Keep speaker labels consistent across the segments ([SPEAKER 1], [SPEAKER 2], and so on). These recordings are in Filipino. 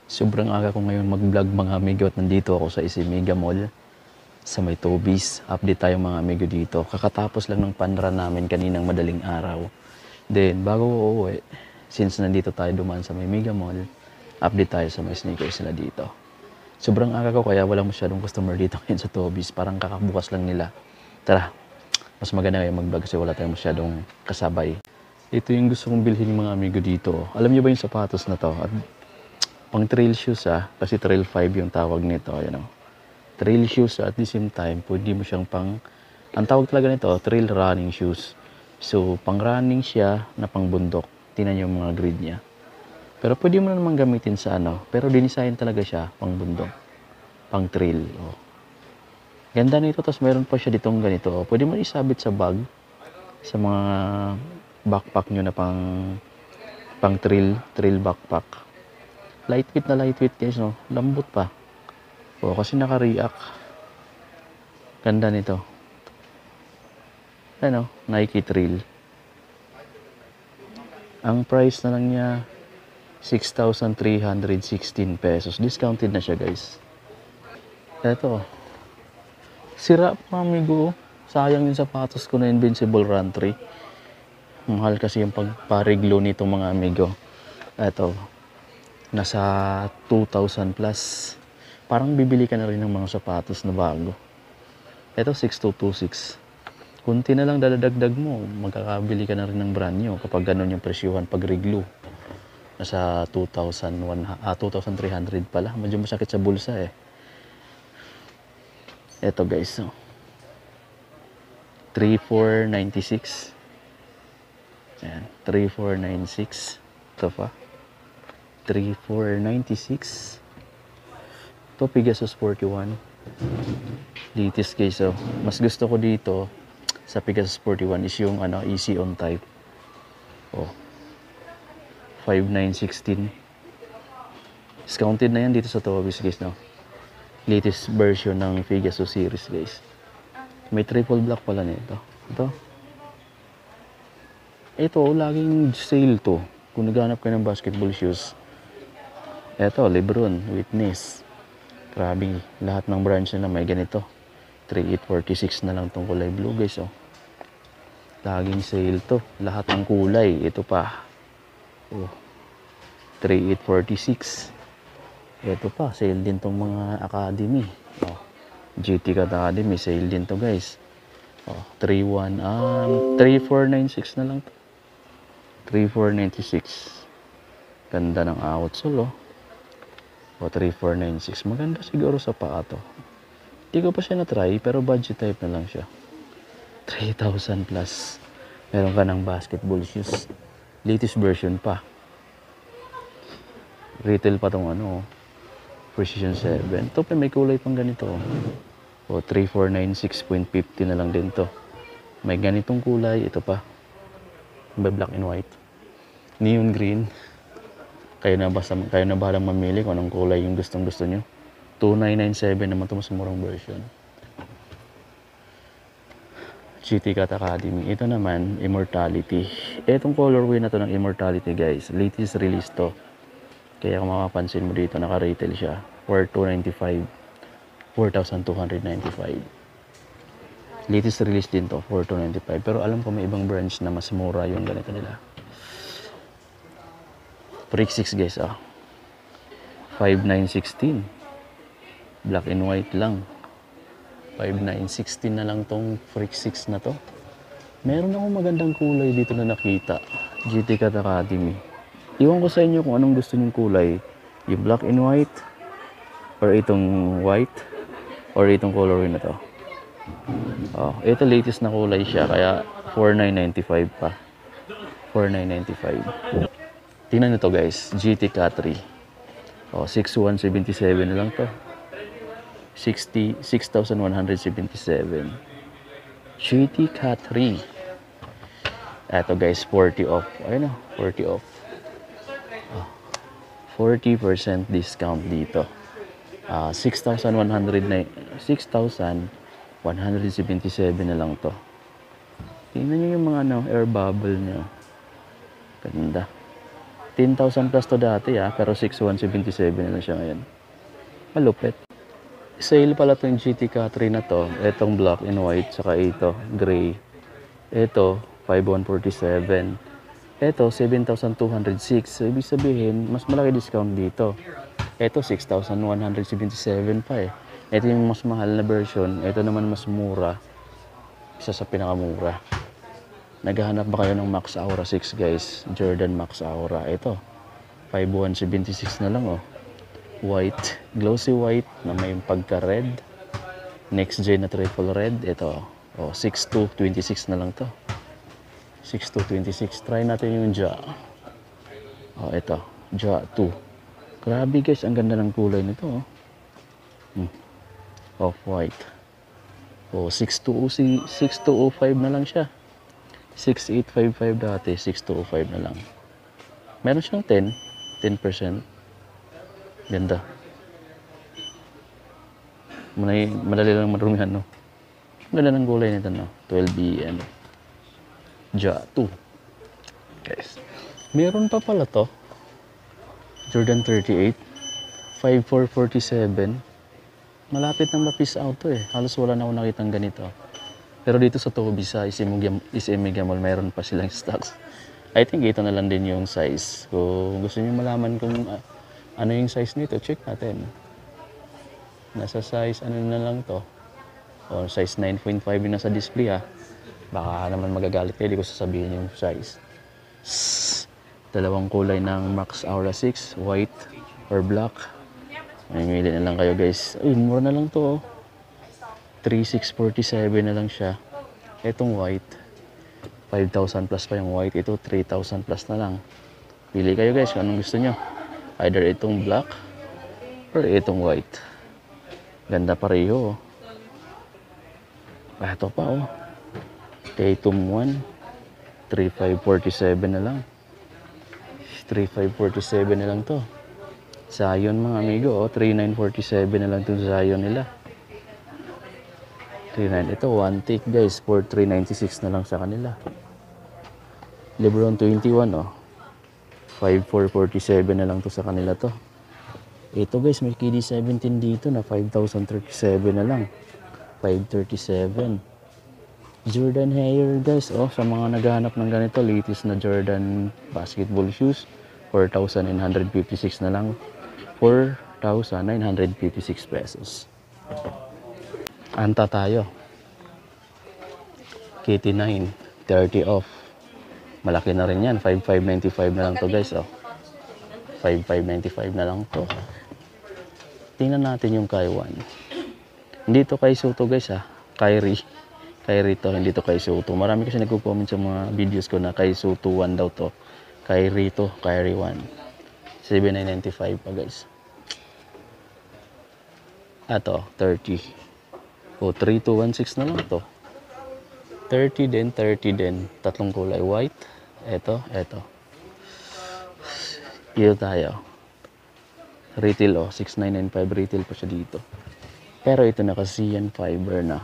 [SPEAKER 1] Sobrang aga ko ngayon mag-vlog mga amigo at nandito ako sa Isimegan Mall sa may Tobies. Update tayo mga amigo dito. Kakatapos lang ng panran namin kaninang madaling araw. Then bago ko uuwi, since nandito tayo dumaan sa may Mega Mall, update tayo sa may sneakers nila dito. Sobrang aga ko kaya walang masyadong customer dito ngayon sa Tobies. Parang kakabukas lang nila. Tara, mas maganda ngayon mag-vlog kasi wala tayong masyadong kasabay. Ito yung gusto kong bilhin ng mga amigo dito. Alam niyo ba yung sapatos na to? At pang trail shoes kasi trail 5 yung tawag nito, Trail shoes at the same time, pwede mo siyang ang tawag talaga nito, trail running shoes. So, pang running siya na pang bundok. Tingnan yung mga grid niya. Pero pwede mo naman gamitin sa pero dinisign talaga siya pang bundok, pang trail. Oh. Ganda nito, tapos meron pa siya ditong ganito. Pwede mo isabit sa bag, sa mga backpack nyo na pang trail backpack. Lightweight na lightweight guys, no? Lambot pa. O, kasi naka-react. Ganda nito. Ano, Nike Trail. Ang price na lang niya, 6,316 pesos. Discounted na siya guys. Eto. Sira pa amigo. Sayang yung sapatos ko na Invincible Run 3. Mahal kasi yung pagpariglo nitong mga amigo. Eto. Nasa 2,000 plus. Parang bibili ka na rin ng mga sapatos na bago. Ito 6,226. Kunti na lang dadagdag mo, magkakabili ka na rin ng brand new kapag ganun yung presyuhan pag reglo. Nasa 2,300 pala. Medyo masakit sa bulsa eh. Ito guys, 3,496. Ayan, 3,496. Ito pa. 3,496. Ito Pegasus 41. Latest guys, mas gusto ko dito sa Pegasus 41 is yung easy on type. 5,916. Discounted na yan dito sa Tobies guys, no. Latest version ng Pegasus series guys. May triple black pala nito. Ito laging sale to kung naghanap ka ng basketball shoes. Eto, Lebron, Witness. Grabe, lahat ng branch nila may ganito. 3,846 na lang tong kulay blue guys, Laging sale to. Lahat ng kulay. Ito pa. 3,846. Ito pa, sale din tong mga Academy. GT Academy, sale din to guys. 3,496 na lang to. 3,496. Ganda ng outsole, 3,496. Maganda siguro sa paa to. Hindi ko pa siya na-try, pero budget type na lang siya. 3,000 plus. Meron ka ng basketball shoes. Latest version pa. Retail pa tong Precision 7. Ito pa may kulay pang ganito. 3,496.50 na lang din to. May ganitong kulay. Ito pa. May black and white. Neon green. Kayo na bahalang mamili kung anong kulay yung gusto nyo. 2,997 naman ito, mas murang version. GT Cat Academy. Ito naman, Immortality. Itong colorway na to ng Immortality guys. Latest release to. Kaya kung makapansin mo dito, naka-retail siya. 4,295. 4,295. Latest release din to, 4,295. Pero alam ko may ibang branch na mas mura yung ganito nila. Freak 6 guys, 5,916. Black and white lang. 5,916 na lang tong Freak 6 na to. Meron akong magandang kulay dito na nakita. GT Cat Academy. Iwan ko sa inyo kung anong gusto nyong kulay. Yung black and white, or itong white, or itong colorway na to. Ito latest na kulay siya, kaya 4,995 pa. 4,995. Tingnan nyo to guys, GT Cat 3. 6,177 na lang to. 6,177. GT Cat 3. Eto guys, 40 off. Ayun 40 off. 40% discount dito. 6,177 na lang to. Tingnan nyo yung mga air bubble nyo. Ganda. 10,000 plus to dati pero 6,177 na lang siya ngayon. Malupit. Sale pala itong GT Catry na to. Itong black and white, saka ito, gray. Ito, 5,147. Ito, 7,206. So, ibig sabihin, mas malaki discount dito. Ito, 6,177 pa eh. Ito yung mas mahal na version. Ito naman mas mura. Isa sa pinakamura. Naghahanap ba kayo ng Max Aura 6 guys? Jordan Max Aura. Ito, 5,176 na lang White, glossy white na may pagka-red. Next gen na triple red. Ito, 6,226 na lang to. 6,226. Try natin yung Ja. Ito, Ja 2. Grabe guys, ang ganda ng kulay nito Off-white. 6,205 na lang siya. 6,855 dati, 6,205 na lang. Meron siyang 10%. Ganda. Madali lang marumihan, no? Ganda ng gulay nito, no? 12B, Ja 2. Guys. Meron pa pala to. Jordan 38. 5,447. Malapit nang ma-piece out to eh. Halos wala na ako nakitang ganito. Pero dito sa Toby, sa SM Mall, mayroon pa silang stocks. I think ito na lang din yung size. Kung gusto niyo malaman kung ano yung size nito, check natin. Nasa size, ano na lang to. Size 9.5 yung nasa display Baka naman magagalit kayo, di ko sasabihin yung size. Dalawang kulay ng Max Aura 6, white or black. Mamimili na lang kayo guys. Uy, mura na lang to 3,647 na lang siya. Itong white, 5,000 plus pa yung white. Ito, 3,000 plus na lang. Pili kayo guys kung anong gusto nyo. Either itong black or itong white. Ganda pareho. Ito pa Tatum 1, 3,547 na lang. 3,547 na lang to. Zion mga amigo, 3,947 na lang itong Zion nila. 3,9. Ito, one take guys, for 3,96 na lang sa kanila. Lebron 21, 5,447 na lang to sa kanila to. Ito guys, may KD17 dito na 5,037 na lang. 537. Jordan Hair guys, sa mga naghahanap ng ganito, latest na Jordan basketball shoes, 4,956 na lang. 4,956 pesos. Anta tayo. KT9, 30 off. Malaki na rin yan. 5,595 na lang to guys. 5,595 na lang to. Tingnan natin yung Kaiwan. Hindi to kay Soto guys Kyrie. Kyrie to, hindi to kay Soto. Marami kasi nagko-comment sa mga videos ko na kay Soto 1 daw to. Kyrie to, Kyrie 1. 7,995 pa guys. Ato, 30. 3,216 na lang to. 30 din, 30 din. Tatlong kulay, white. Ito. Dito tayo. Retail 6,995 retail pa siya dito. Pero ito kasi yan fiber na.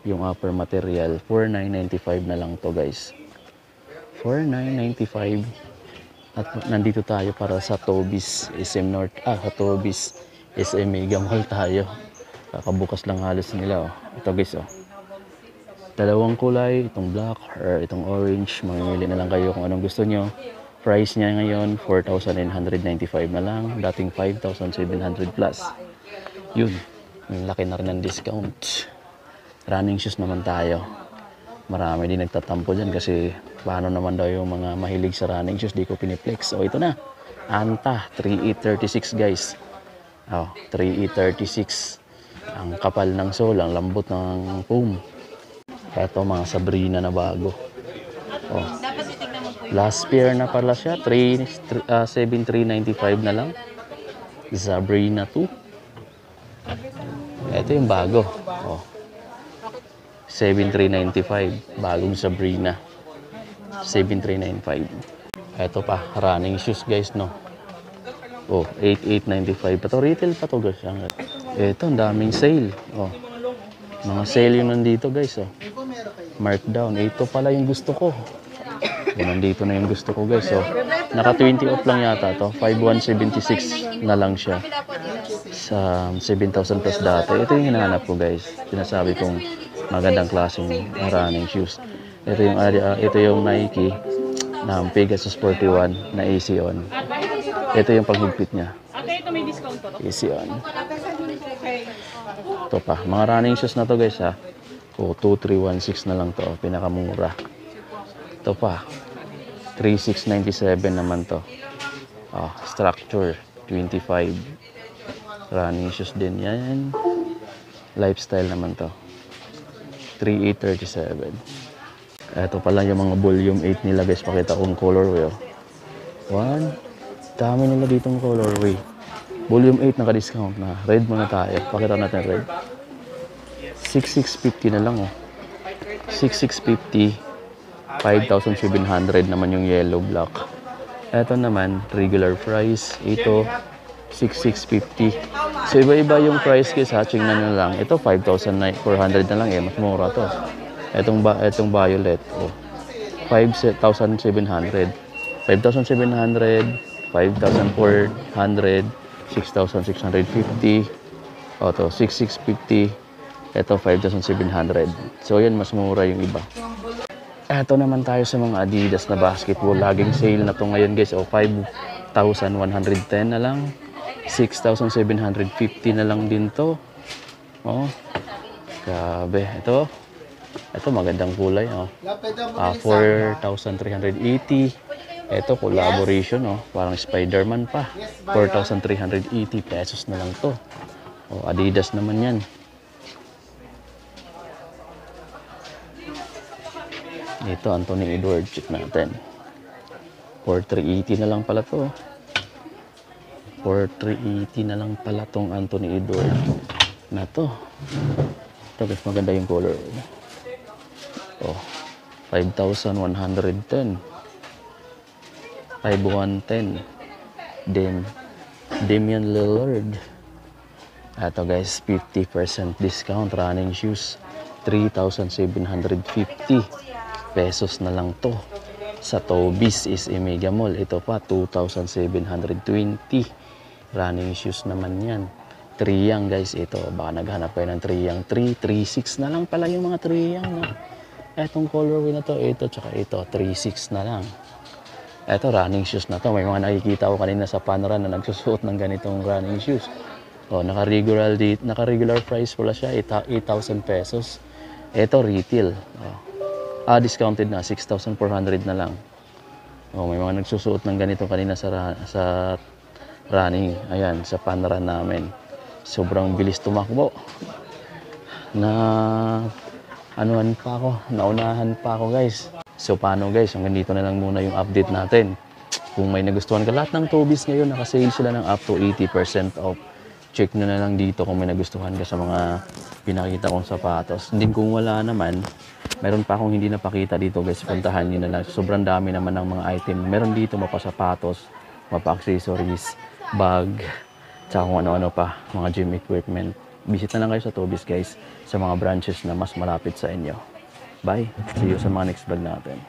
[SPEAKER 1] Yung upper material, 4,995 na lang to guys. 4,995. At nandito tayo para sa Toby's SM North. Sa Toby's SM Mega Mall tayo. Kakabukas lang halos nila Ito guys dalawang kulay, itong black or itong orange. Mamimili na lang kayo kung anong gusto nyo. Price niya ngayon 4,995 na lang, dating 5,700 plus. Yun, laki na rin ng discount. Running shoes naman tayo. Marami din nagtatampo dyan kasi paano naman daw yung mga mahilig sa running shoes, di ko piniplex. Ito na, Anta 3,836 guys. 3,836. Ang kapal ng sole, ang lambot ng foam. Ito mga Sabrina na bago. Last pair na pala siya, 7,395 na lang. Sabrina 2. Ito yung bago. 7,395. Bagong Sabrina. 7,395. Ito pa, running shoes guys, no? 8,895 pa to. Retail pa to guys. Ito, ang daming sale. Mga sale yung nandito guys. Markdown. Ito pala yung gusto ko. Nandito na yung gusto ko guys. Naka 20 off lang yata to. 5,176 na lang siya. Sa 7,000 plus dati. Ito yung hinahanap ko guys. Sinasabi kong magandang klaseng running shoes. Ito yung Nike na Pegasus 41 na AC on. Ito yung paghigpit niya. AC on. Ito pa. Mga running shoes na to guys ha. O 2316 na lang to. Pinakamura. Ito pa. 3697 naman to. Structure 25. Running shoes din yan. Lifestyle naman to. 3837. Ito pala yung mga volume 8 nila guys. Pakita kong colorway. One. Dami nila ditong colorway. Volume 8 naka-discount na. Red muna tayo. Pakita natin red. 6650 na lang 6650. 5,700 naman yung yellow black. Ito naman, regular price. Ito, 6,650. So, iba-iba yung price guys ha. Tingnan nyo lang. Ito, 5,400 na lang eh. Mas mura to. Itong violet. 5,700. 5,700. 5,400. 6,650. Ito, 6,650. Ito, 5,700. So, yan, mas mura yung iba. Ito naman tayo sa mga Adidas na basketball. Laging sale na to ngayon guys. 5,110 na lang. 6,750 na lang din to. Grabe. Ito magandang kulay. 4,380. Ito collaboration. Parang Spider-Man pa. 4,380 pesos na lang to. Adidas naman yan. Ito, Anthony Edwards. Check natin. 4,380 na lang pala to. 4,380 na lang pala tong Anthony Edwards na to. Ito guys, maganda yung color. 5,110. 5,110. Damian Lillard. Ito guys, 50% discount. Running shoes. 3,750 pesos na lang to. Sa Tobis is Mega Mall. Ito pa, 2,720. Running shoes naman yan. Triyang guys, ito. Baka naghanap kayo ng Triyang 3, 3,600 na lang pala yung mga Triyang. Etong colorway na to, ito, tsaka ito, 3,600 na lang. Ito, running shoes na to. May mga nakikita ko kanina sa Panran na nagsusuot ng ganitong running shoes. Naka-regular price pala siya, 8,000 pesos. Ito, retail. Discounted na, 6,400 na lang. May mga nagsusuot ng ganito kanina sa running. Ayan, sa Panran namin. Sobrang bilis tumakbo. Naunahan pa ako guys. So paano guys, hanggang dito na lang muna yung update natin. Kung may nagustuhan ka, lahat ng Tobis ngayon naka-sale sila ng up to 80% off. Check nyo na lang dito kung may nagustuhan ka sa mga pinakita kong sapatos. Hindi kung wala naman, meron pa akong hindi napakita dito guys. Puntahan nyo na lang. Sobrang dami naman ng mga item. Meron dito mapasapatos, mapa-accessories, bag, tsaka kung ano-ano pa, mga gym equipment. Visit na lang kayo sa Tobis guys, sa mga branches na mas malapit sa inyo. Bye! See you sa mga next vlog natin.